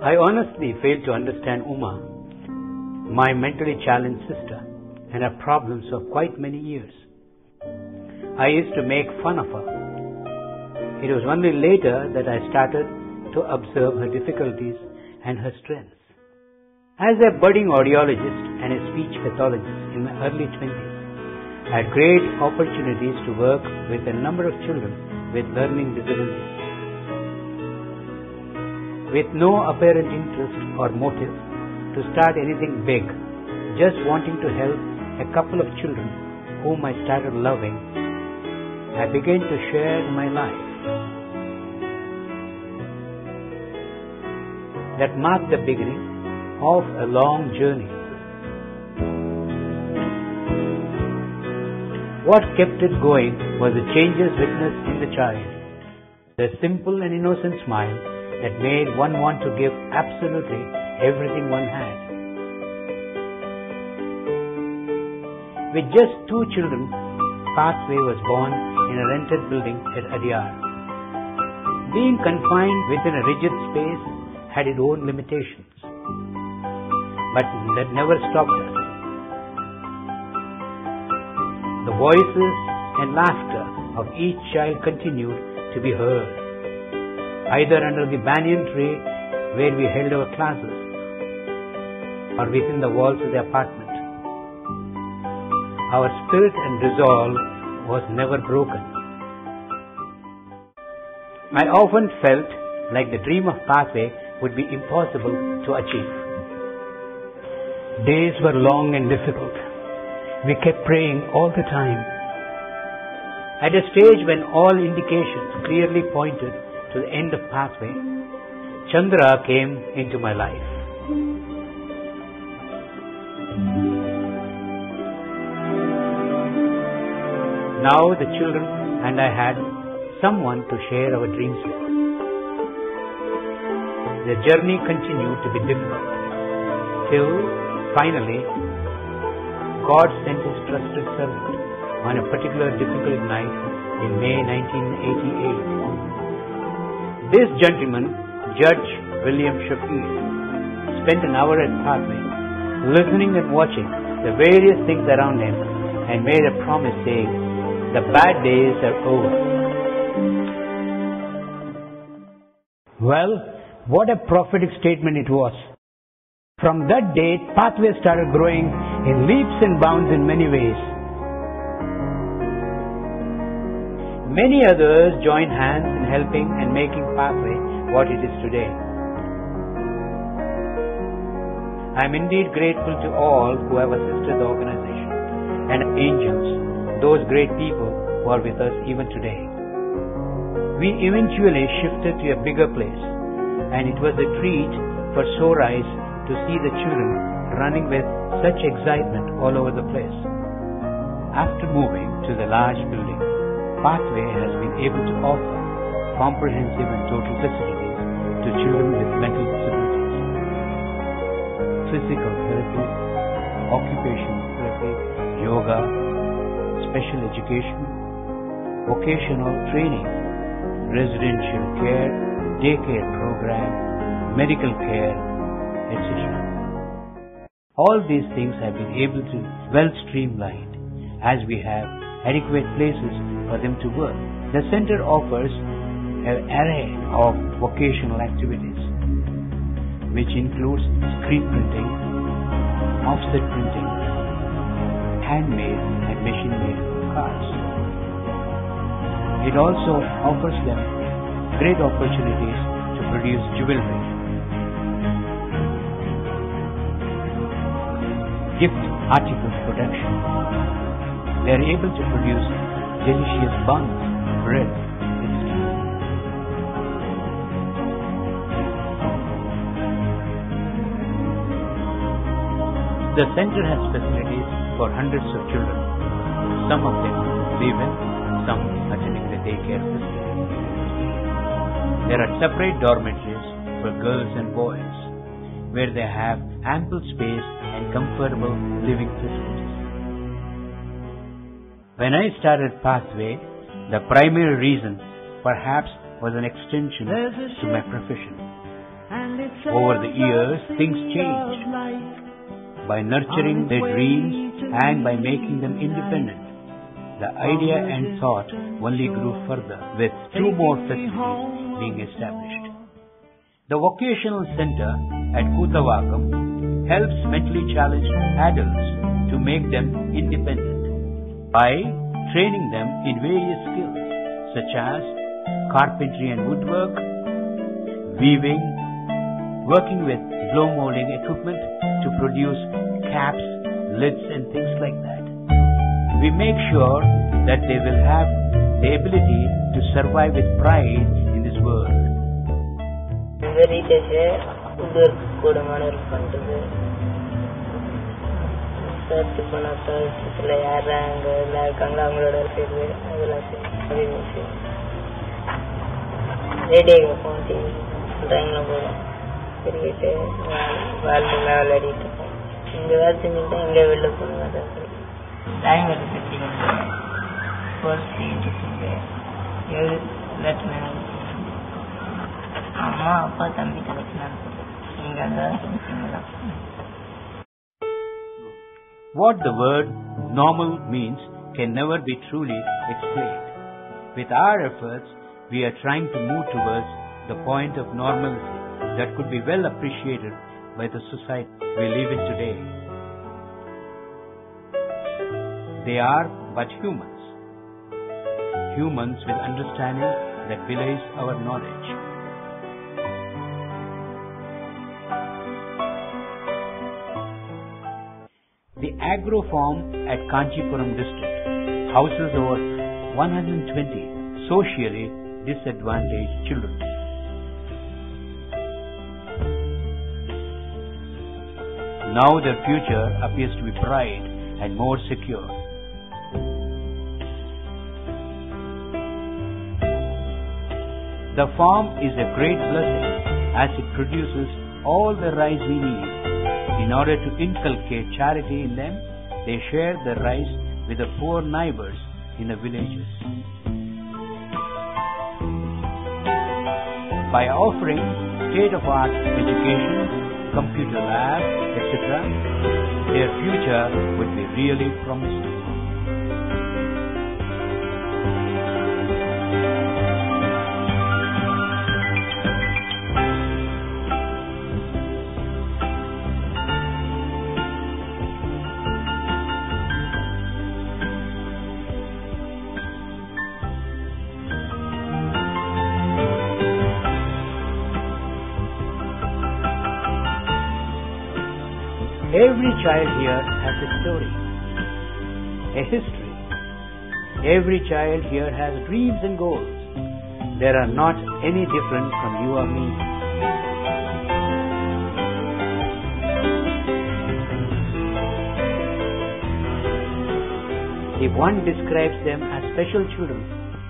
I honestly failed to understand Uma, my mentally challenged sister, and her problems for quite many years. I used to make fun of her. It was only later that I started to observe her difficulties and her strengths. As a budding audiologist and a speech pathologist in my early 20s, I had great opportunities to work with a number of children with learning disabilities. With no apparent interest or motive to start anything big, just wanting to help a couple of children whom I started loving, I began to share my life. That marked the beginning of a long journey. What kept it going was the changes witnessed in the child, the simple and innocent smile that made one want to give absolutely everything one had. With just 2 children, Pathway was born in a rented building at Adyar. Being confined within a rigid space had its own limitations, but that never stopped us. The voices and laughter of each child continued to be heard, either under the banyan tree where we held our classes or within the walls of the apartment. Our spirit and resolve was never broken. I often felt like the dream of Pathway would be impossible to achieve. Days were long and difficult. We kept praying all the time. At a stage when all indications clearly pointed to the end of Pathway, Chandra came into my life. Now the children and I had someone to share our dreams with. The journey continued to be difficult, till finally God sent His trusted servant on a particular difficult night in May 1988. This gentleman, Judge William Shafir, spent an hour at Pathway, listening and watching the various things around him, and made a promise saying, "The bad days are over." Well, what a prophetic statement it was. From that day, Pathway started growing in leaps and bounds in many ways. Many others joined hands in helping and making Pathway what it is today. I am indeed grateful to all who have assisted the organization and angels, those great people who are with us even today. We eventually shifted to a bigger place, and it was a treat for sore eyes to see the children running with such excitement all over the place. After moving to the large building, Pathway has been able to offer comprehensive and total facilities to children with mental disabilities. Physical therapy, occupational therapy, yoga, special education, vocational training, residential care, daycare program, medical care, etc. All these things have been able to well streamlined as we have adequate places for them to work. The center offers an array of vocational activities, which includes screen printing, offset printing, handmade and machine-made cards. It also offers them great opportunities to produce jewelry, gift articles production. They are able to produce delicious buns, bread, etc. The center has facilities for hundreds of children, some of them live in, some attending the daycare facility. There are separate dormitories for girls and boys, where they have ample space and comfortable living facilities. When I started Pathway, the primary reason perhaps was an extension to my profession. Over the years, things changed. By nurturing their dreams and by making them independent, the idea and thought only grew further, with 2 more facilities being established. The Vocational Center at Koothavakkam helps mentally challenged adults to make them independent by training them in various skills such as carpentry and woodwork, weaving, working with blow molding equipment to produce caps, lids and things like that. We make sure that they will have the ability to survive with pride in this world. What the word normal means can never be truly explained. With our efforts, we are trying to move towards the point of normalcy that could be well appreciated by the society we live in today. They are but humans. Humans with understanding that belies our knowledge. The Agro Farm at Kanchipuram district houses over 120 socially disadvantaged children. Now their future appears to be bright and more secure. The farm is a great blessing as it produces all the rice we need. In order to inculcate charity in them, they share the rice with the poor neighbors in the villages. By offering state-of-the-art education, computer lab, etc., their future would be really promising. Every child here has a story, a history. Every child here has dreams and goals. They are not any different from you or me. If one describes them as special children,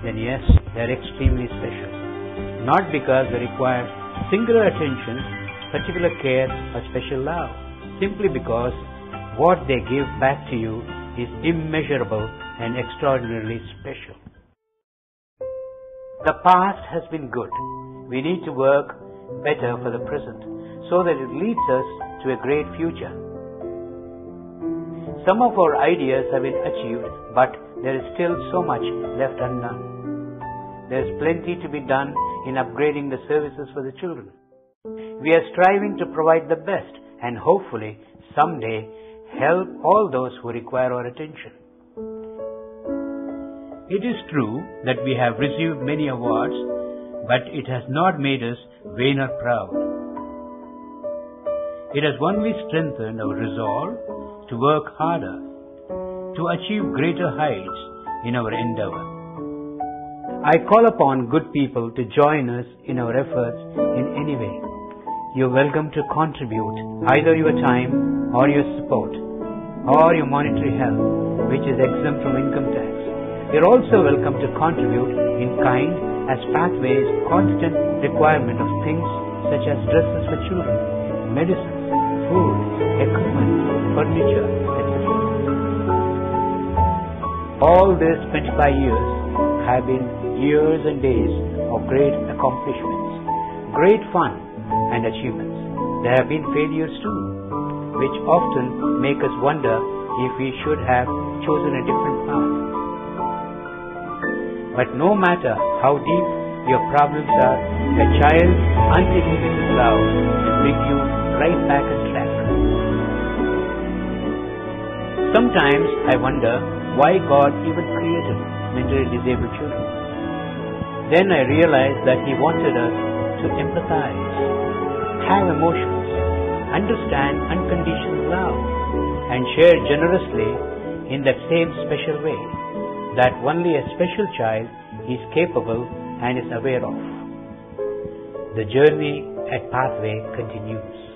then yes, they are extremely special. Not because they require singular attention, particular care or special love. Simply because what they give back to you is immeasurable and extraordinarily special. The past has been good. We need to work better for the present so that it leads us to a great future. Some of our ideas have been achieved, but there is still so much left undone. There is plenty to be done in upgrading the services for the children. We are striving to provide the best and hopefully someday help all those who require our attention. It is true that we have received many awards, but it has not made us vain or proud. It has only strengthened our resolve to work harder, to achieve greater heights in our endeavor. I call upon good people to join us in our efforts in any way. You're welcome to contribute either your time or your support or your monetary help, which is exempt from income tax. You're also welcome to contribute in kind as Pathways' constant requirement of things such as dresses for children, medicines, food, equipment, furniture, etc. All these 25 years have been years and days of great accomplishments, great fun, and achievements. There have been failures too, which often make us wonder if we should have chosen a different path. But no matter how deep your problems are, a child's unlimited love will bring you right back on track. Sometimes I wonder why God even created mentally disabled children. Then I realized that He wanted us to empathize, have emotions, understand unconditional love, and share generously in that same special way that only a special child is capable and is aware of. The journey at Pathway continues.